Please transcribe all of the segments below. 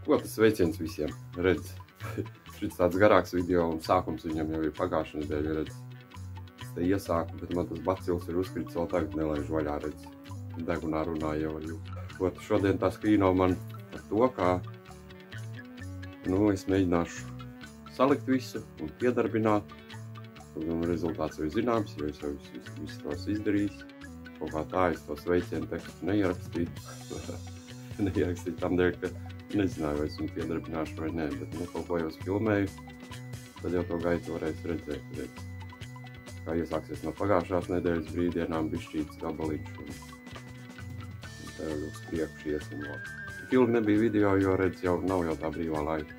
Ko tas sveiciens visiem, redz. Šis tāds garāks video un sākums viņam jau ir pagājušā nedēļa, redz. Es te iesāku, bet man tas bacils ir uzkrits vēl tagad nelaiž vaļā, redz. Degunā runāju jau ar jūs. Šodien tā skrīno man par to, kā es mēģināšu salikt visu un piedarbināt. Un rezultāts jau ir zināms, jo es jau visu tos izdarījis. Kaut kā tā es to sveicienu tekstu neierakstīju. Neierakstīju tam dēļ, ka nezināju, vai es viņu piedarbināšu vai nē, bet kaut ko jau es filmēju, tad jau to gaitu varēs redzēt. Kā iesāksies no pagājušās nedēļas brīvdienām bišķīts gabaliņš un tev uz priekšu ies un vēl. Tik ilgi nebija video, jo redz jau nav jau tā brīvā laika.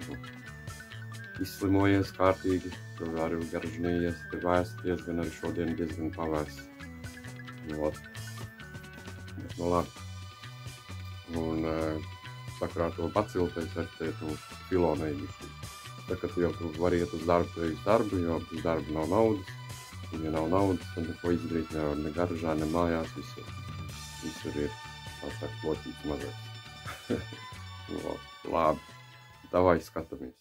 Izslimojies kārtīgi, tur arī garažnījies, te vēsties, gan arī šodien diezgan pavēsts. Bet labi. Un sakarā to baciltais vērtēt pilonējuši. Tā, ka tu jau vari iet uz darbu, jo uz darbu nav naudas. Un ja nav naudas, tad neko izdarīt nevar ne garažā, ne mājās, visur ir tāds loķīts mazais. Labi, davai skatamies.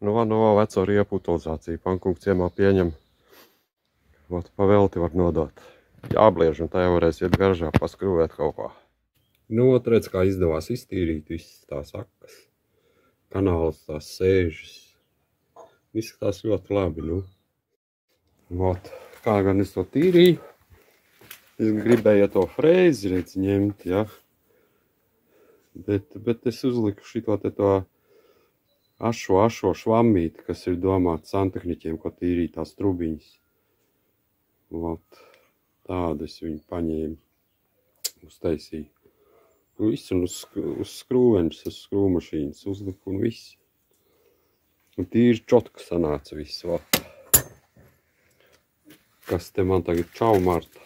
Veco riepu utilizāciju Pankungu ciemā pieņem. Pavelti var nodot. Jābliež, un tā jau varēs iet garažā paskrūvēt kaut kā. Redz, kā izdevās iztīrīt visas tās akas, kanāls, tās sēžas. Izskatās ļoti labi, Kā gan es to tīrīju. Es gribēju to frēzi, redz, ņemt, ja. Bet es uzliku šito te to ašo švammīti, kas ir domāts santehniķiem, ko tīrīt tās trubiņas. Tādu es viņu paņēmu, uztaisīju. Visu un uz skrūveņus, uz skrūmašīnas uzliku un viss. Un tīri čotka sanāca viss, Kas te man tagad čau, Marta.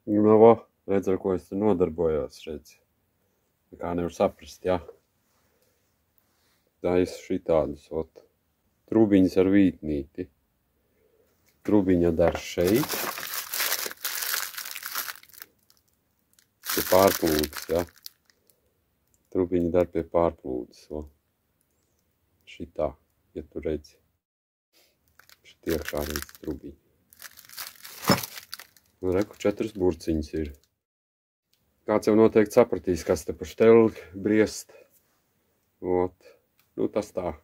Redz, ar ko es te nodarbojos, redz. Kā nevar saprast, jā. Tā es šitādus, trubiņas ar vītnīti. Trubiņa dar šeit. Pie pārplūdes, ja. Trubiņa dar pie pārplūdes, Šitā, ja tu redzi. Iekšā redz trubiņu. Un reku 4 burciņas ir. Kāds jau noteikti sapratīs, kas te pa štelgi briest. Tas tā.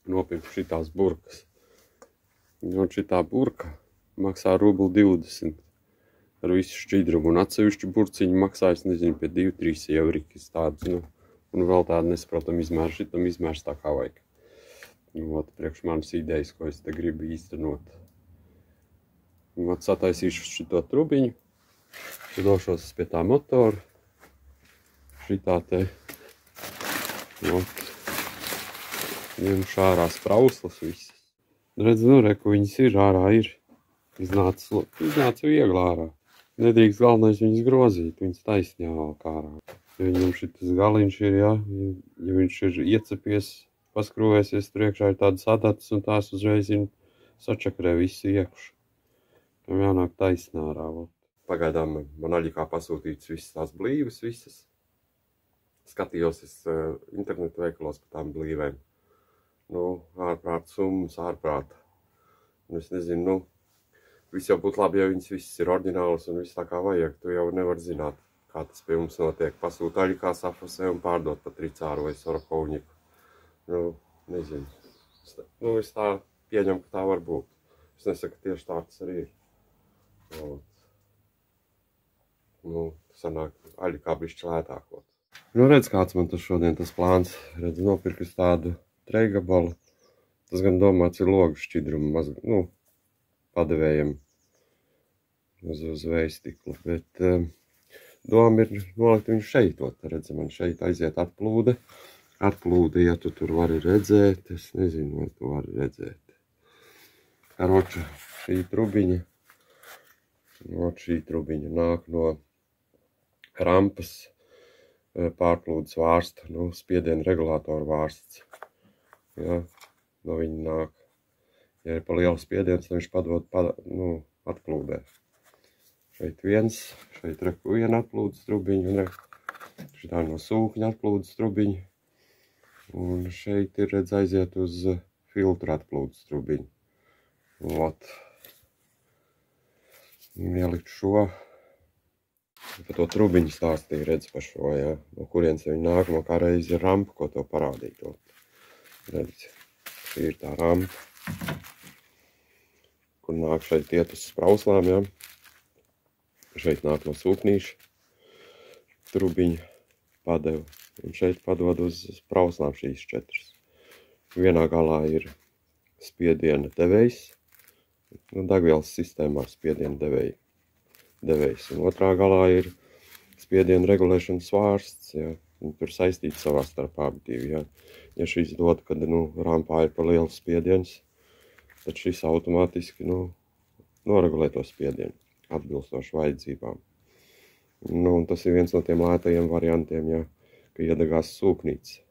Nopirku šitās burkas. Un šitā burka maksā rubli 20 ar visu šķidrumu. Un atsevišķi burciņi maksā, es nezinu, pie 2-3 eurikas tādas. Un vēl tādu nesaprotam izmēru. Šitam izmērs tā kā vajag. Priekš manas idejas, ko es te gribu īstenot. Sataisīšu šito trubiņu. Došos pie tā motora. Šitā te. Ņemšu ārā sprauslas visas. Redz, reku viņas ir ārā ir. Iznāca viegli ārā. Nedrīkst galvenais viņas grozīt, viņas taisņā vēl kā ārā. Ja viņam šitas galiņš ir, ja viņš ir iecepies, paskrūvēsies, tur iekšā ir tādas adatas un tās uzreiz sačakrē visu iekšu. Tam jānāk taisnā ārā. Pagaidām man aļikā pasūtīts visas tās blīves visas. Skatījos es internetu veikalos par tām blīvēm. Ārprāt summas, ārprāt. Es nezinu, viss jau būtu labi, ja viņas visas ir oriģinālas un viss tā kā vajag. Tu jau nevar zināt, kā tas pie mums notiek. Pasūt aļikā safasē un pārdot pa tricāru vai sorokovņiku. Nezinu. Es tā pieņemu, ka tā var būt. Es nesaku, ka tieši tā tas arī ir. Sanāk aļikā bišķi lētākot. Redz, kāds man tas šodien tas plāns. Redz, nopirkus tādu treigabalu. Tas gan domāts ir logu šķidrumu padevējiem uz vējstiklu. Bet doma ir nolikt viņu šeit. Redz, man šeit aiziet atplūde. Atplūde, ja tu tur vari redzēt, es nezinu, vai tu vari redzēt. Karoča, šī trubiņa nāk no rampas pārplūdes vārsta, spiediena regulātora vārsts. Ja, no viņa nāk. Ja ir pa lielu spiediens, tad viņš padod atplūdē. Šeit viens, šeit reku viena atplūdes trubiņa un Šitā no sūkņa atplūdes trubiņa. Un šeit ir, redz, aiziet uz filtru atplūdes trubiņu. Ot. Un ielikt šo. Par to trubiņu stāstīju, redz par šo, jā. No kurienes viņi nāk, no kā reizi ir rampa, ko to parādīt. Redz, šī ir tā rampa, kur nāk šeit iet uz sprauslām, jā. Šeit nāk no sūknīša trubiņa padeva. Un šeit padod uz sprauslām šīs 4. Vienā galā ir spiediena devējs, un degvielas sistēmā spiediena devējs. Un otrā galā ir spiediena regulēšanas svārsts, jā. Un tur saistīti savā starpā abi, jā. Ja šis dod, kad, rampā ir par liels spiediens, tad šis automātiski, noregulē to spiedienu atbilstoši vajadzībām. Un tas ir viens no tiem lētajiem variantiem, jā, ka iedegās sūknīca.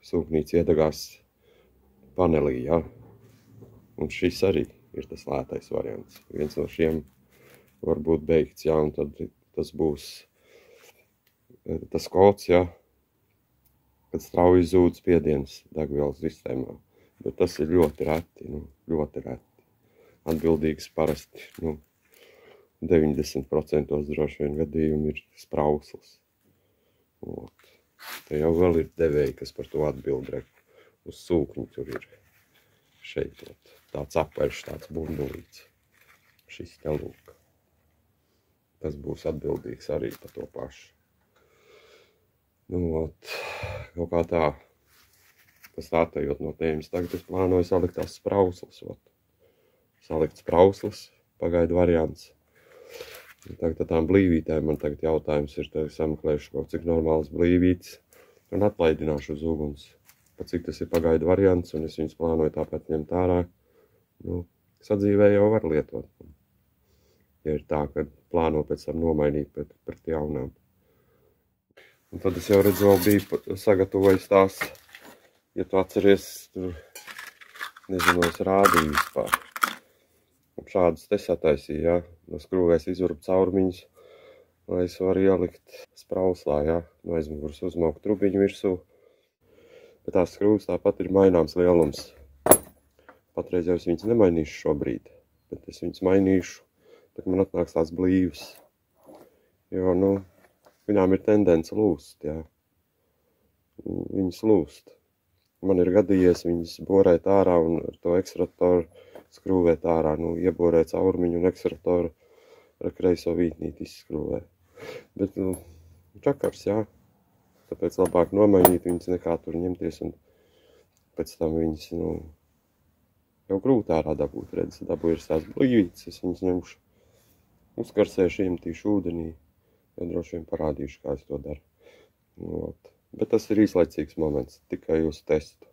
Sūknīca iedegās panelī, jā. Un šis arī ir tas lētais variants. Viens no šiem var būt beigts, jā, un tad tas būs tas kods, jā, kad strauji zūd spiediens degvielas sistēmā. Bet tas ir ļoti reti, ļoti reti. Atbildīgs parasti, 90% droši vien gadījumi ir sprauslas. Te jau vēl ir devēji, kas par to atbild, uz sūkņu tur ir šeit, tāds apaļš, tāds bundulīts. Šis te lūk. Tas būs atbildīgs arī par to pašu. Kaut kā tā, startējot no tēmas, tagad es plānoju salikt tās sprauslas, Salikt sprauslas, pagaidu variants. Tagad tām blīvītēm man tagad jautājums ir, tagad sameklēšu kaut cik normāls blīvītes un atlaidināšu uz uguns. Pat cik tas ir pagaidu variants, un es viņus plānoju tāpēc ņemt ārā. Sadzīvē jau var lietot. Ja ir tā, ka plāno pēc tam nomainīt pret jaunām. Un tad es jau redzu, vēl biju sagatavojis tās, ja tu atceries, tur, nezinu, es rādīju vispār. Šādus te sataisīju, jā, no skrūvēs izurbu caurumiņus, lai es varu ielikt sprauslā, jā, no aizmugures uzmaukt trubiņu virsū. Bet tās skrūves tāpat ir maināms lielums. Patreiz jau es viņas nemainīšu šobrīd, bet es viņas mainīšu, tad man atnāks tās blīvas. Jo, viņām ir tendence lūst, jā. Viņas lūst. Man ir gadījies viņas borēt ārā un ar to ekstratoru skrūvēt ārā, ieborēt caurumiņu un ekstratoru ar kreiso vītnīti izskrūvē. Bet, čakars, jā. Tāpēc labāk nomainīt viņas nekā tur ņemties un pēc tam viņas, jau grūti ārā dabūt, redz. Dabūju ir tās blīvītes, es viņas ņemšu, uzkarsēšu, iemetīšu ūdenī, jau droši vien parādīšu, kā es to daru. Bet tas ir īslaicīgs moments, tikai uz testu.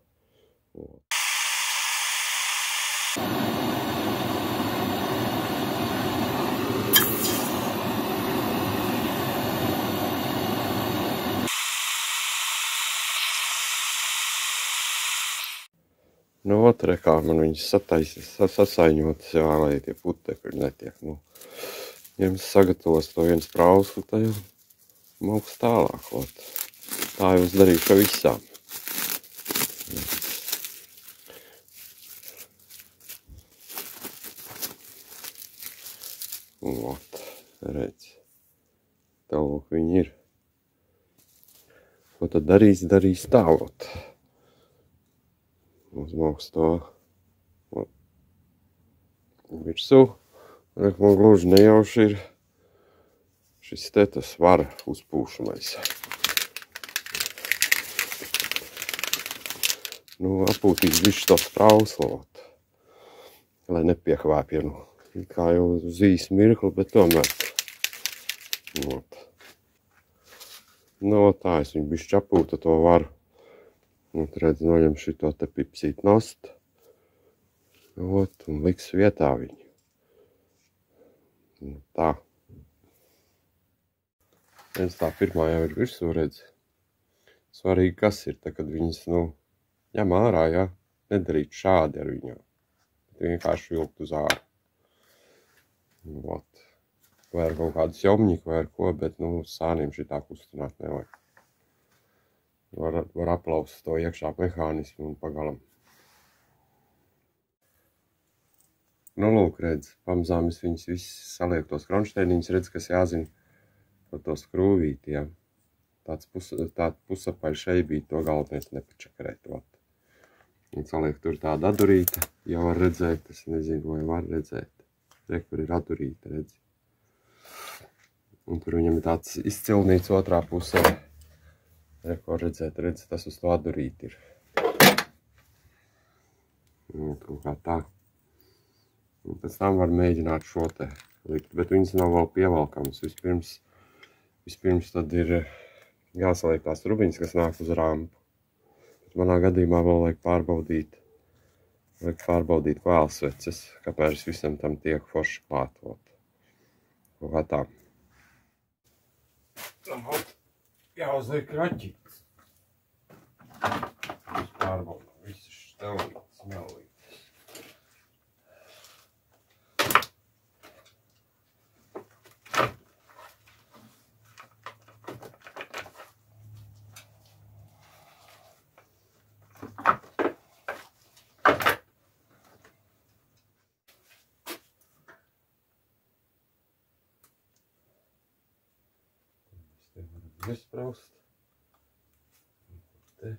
Otrē, kā man viņas sasaiņotas, jā, lai tie putekļi netiek, ja es sagatavos to viens sprauslu, tad jau mauks tālāk, Tā jau es darīšu ar visām. Redz, tālāk viņi ir. Ko tad darīs tā, Uzmauks to virsū. Man gluži nejauši ir šis te tas vara uzpūšamais. Apūtīs visu to sprauslu, lai nepiehvēpja, kā jau uz īsu mirkli, bet tomēr. Tā es viņu bišķi apūtu to varu. Redz, noņem šito te pipsīt nost. Un liks vietā viņu. Tā. Viens tā pirmā jau ir virsū, redz. Svarīgi, kas ir, tad, kad viņas, ņem ārā, jā. Nedarīt šādi ar viņām. Bet vienkārši vilkt uz āru. vai ar kaut kādu sjomņiku vai ar ko, bet, nu, sāniem šitā kustināt nevajag. Var aplaust to iekšā mehānismu un pagalam. Nu, lūk, redz, pamazām es viņus visus salieku tos kronšteiniņus, redz, kas jāzina par to skrūvīti, jā. Tāda pusapaļa šeibīte, to galvenais nepačakarēt. Un saliek tur tāda adurīta, jau var redzēt, es nezinu, vai var redzēt. Re, kur ir adurīta, redz. Un tur viņam ir tāds izcilnīts otrā pusē. Re, ko redzēt, redz, tas uz to adurīti ir. Un kaut kā tā. Un pēc tam var mēģināt šo te likt, bet viņas nav vēl pievalkams. Vispirms tad ir jāsaliek tās rubiņas, kas nāk uz rampu. Bet manā gadījumā vēl vajag pārbaudīt kvēlsveces, kāpēc visam tam tiek forši klātot. Kaut kā tā. Tam jāuzliek raķītes. Mēs pārbaudām visas štelītes, smelītes. Te varam iespraust. Te.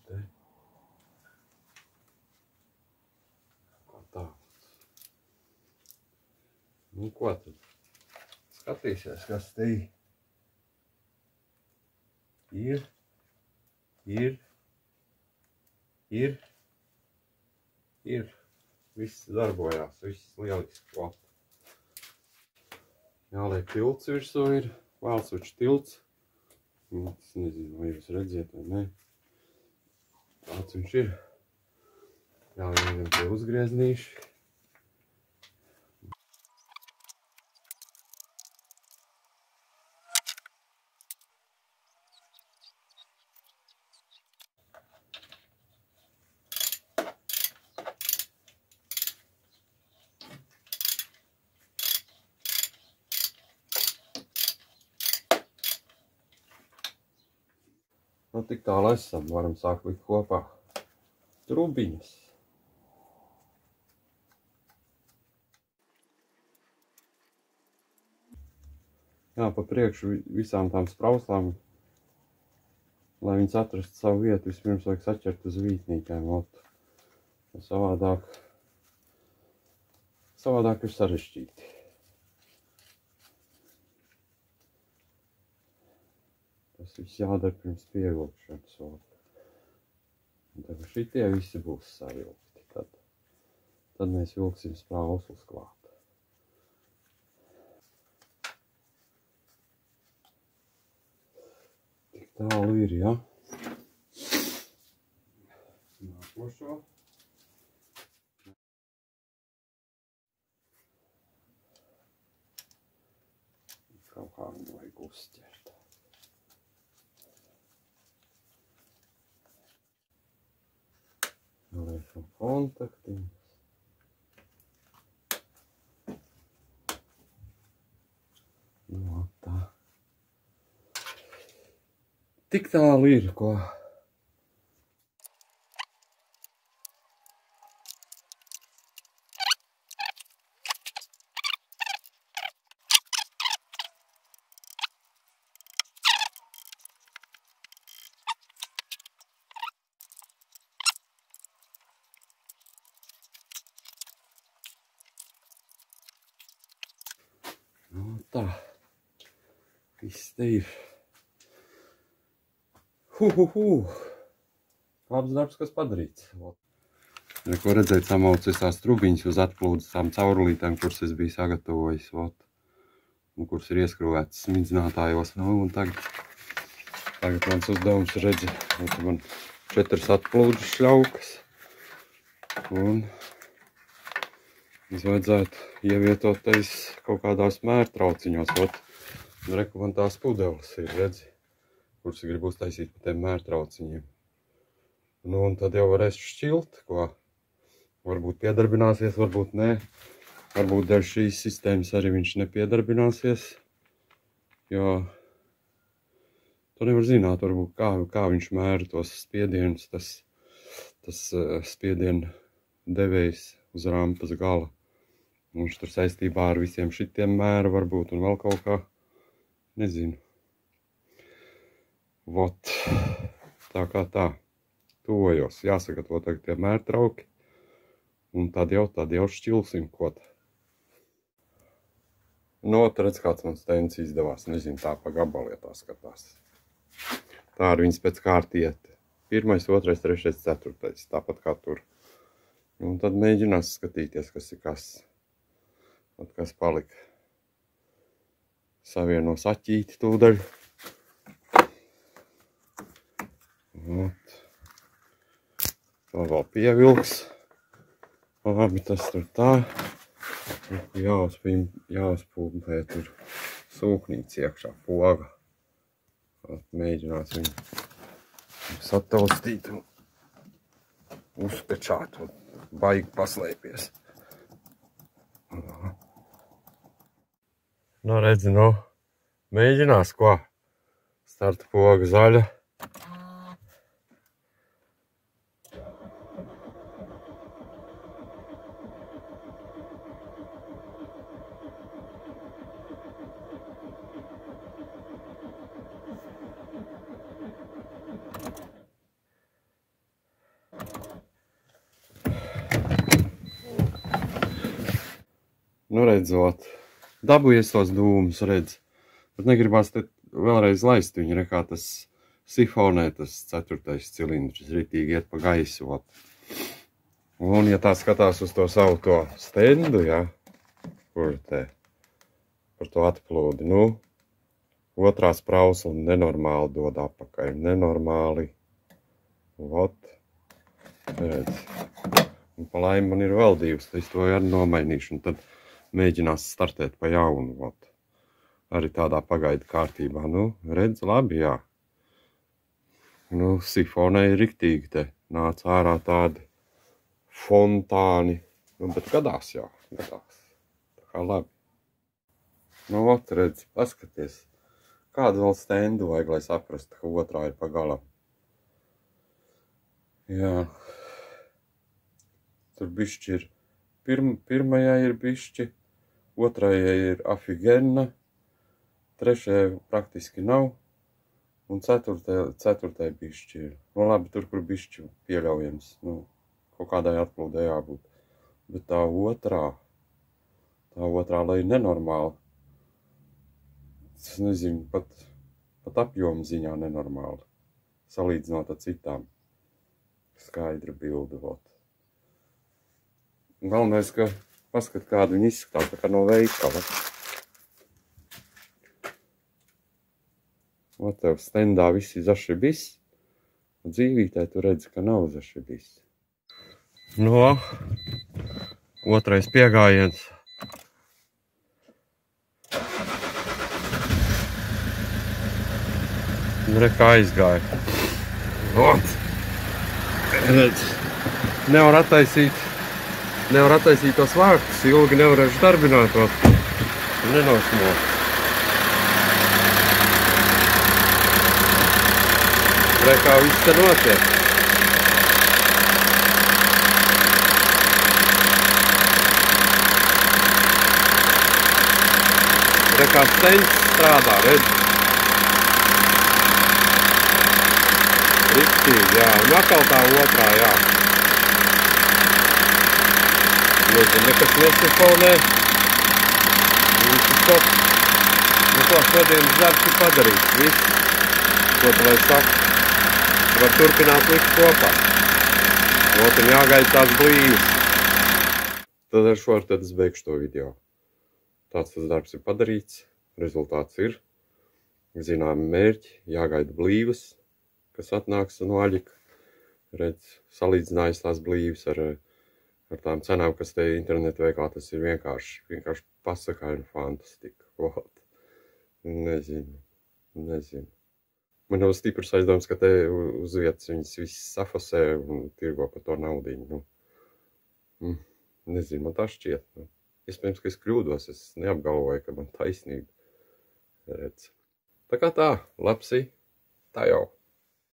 Te. Kā tā. Nu, ko tad? Skatīsies, kas te ir. Viss darbojās, viss lieliski klāt. Jāliek tilts virsū ir, vēlsuču tilts. Es nezinu, vai jūs redziet vai ne. Tāds viņš ir. Jāliek tie uzgrieznīši. Nu, tik tālu esam, varam sākt likt kopā trubiņas. Jā, pa priekšu visām tām sprauslām, lai viņas atrastu savu vietu, vispirms vajag saķert uz vītnītēm. Savādāk ir sarežģīti. Tas viss jādara pirms pievilkšanas. Un tad šitie visi būs savilkti. Tad mēs vilksim sprauslas klāt. Tik tālu ir, ja? Nākošo. Kaut kā viņu vajag uzķert. Liekam kontaktiņus. Nu, tā. Tik tālu ir, ko. Nu, tā. Viss te ir. Labs darbs, kas padarīts. Ja, ko redzēt, samaucis tās trubiņas uz atplūdes tām caurulītēm, kuras es biju sagatavojis. Un kuras ir ieskrūvētas smidzinātājos. Nu, un tagad mans uzdevums ir redzēt. Man 4 atplūdes šļaukas. Un vajadzētu ievietot tais kaut kādās mērtrauciņos. Reku man tās pudeles ir, redzi, kuras gribu uztaisīt pa tiem mērtrauciņiem. Nu, un tad jau varēs šķilt, ko varbūt piedarbināsies, varbūt nē. Varbūt dēļ šīs sistēmas arī viņš nepiedarbināsies, jo to nevar zināt, varbūt kā viņš mēra tos spiedienus, tas spiedienu devējs uz rampas gala. Viņš tur saistībā ar visiem šitiem mēra varbūt un vēl kaut kā, nezinu. Vot, tā kā tā, tuvojos, jāsagatavo tagad tie mērtrauki, un tad jau šķilsim kaut. Nu, redz, kāds man stends izdevās, nezinu, tā pa gabalietā skatās. Tā ar viņas pēc kārt iet. 1, 2, 3, 4, tāpat kā tur. Un tad mēģinās skatīties, kas ir kas. Ot, kas palika. Savieno saķīti tūdaļ. Ot. Tā vēl pievilks. Labi, tas tur tā. Jāuzpūmpē tur sūknīca iekšā, poga. Mēģinās viņu sataustīt un uzpečāt un baigi paslēpies. Nu, redzi, mēģinās, ko? Starta poga zaļa. Nu, redzot, dabūjies tos dūmus, redz. Bet negribās te vēlreiz laist viņu, kā tas sifonē, tas 4. cilindrs, ritīgi iet pa gaisu. Ot. Un, ja tā skatās uz to savu to stendu, ja, kur te par to atplūdi, nu, otrā sprausla nenormāli dod apakaļ, nenormāli. Ot, redz. Un pa laimi man ir vēl 2, es to arī nomainīšu, un tad mēģinās startēt pa jaunu, ot. Arī tādā pagaidu kārtībā. Nu, redz, labi, jā. Nu, sifonēja riktīgi te. Nāca ārā tādi fontāni. Nu, bet gadās, jā, gadās. Tā kā labi. Nu, ot, redz, paskaties. Kādu vēl stendu vajag, lai saprastu, ka otrā ir pa galam. Jā. Tur bišķi ir. Pirmajai ir bišķi, otrajai ir afigena, trešajai praktiski nav, un ceturtajai bišķi ir. Nu, labi, tur, kur bišķi pieļaujams, nu, kaut kādai atplūdē jābūt. Bet tā otrā, lai ir nenormāla, es nezinu, pat apjoma ziņā nenormāla, salīdzinot ar citām. Skaidra bilde, vot. Galvenais, ka paskat, kādu viņi izskatās, tā kā no veikala. Ot, tev stendā visi zašibis, un dzīvītē tu redzi, ka nav zašibis. No, otrais piegājiens. Nu, re, kā aizgāja. Ot, redz, nevar attaisīt tos vārtus, ilgi nevarēšu darbināt tos. Nenosmot. Re, kā viss te notiek. Re, kā stends strādā, redz. Riktīgi, jā. Un atkal tā otrā, jā. Nezinu, nekas nesifonē. Viņš ir top. Nu ko, šodienas darbs ir padarīts. Viss, ko tu lai saka. Var turpināt likt kopā. Ot, un jāgaida tās blīvas. Tad ar šo tad es beigšu to video. Tāds tas darbs ir padarīts. Rezultāts ir. Zināmi mērķi, jāgaida blīvas, kas atnāks no aļika. Redz, salīdzinājis tās blīvas ar tām cenām, kas te internetu veiklā, tas ir vienkārši pasakaini fantastika. Ot. Nezinu. Man jau stiprs aizdoms, ka te uz vietas viņas viss safasē un tirgo par to naudiņu. Nu. Nezinu, man tā šķiet. Nu. Iespējams, ka es kļūdos, es neapgalvoju, ka man taisnība. Redz. Tā kā tā, lapsī, tā jau.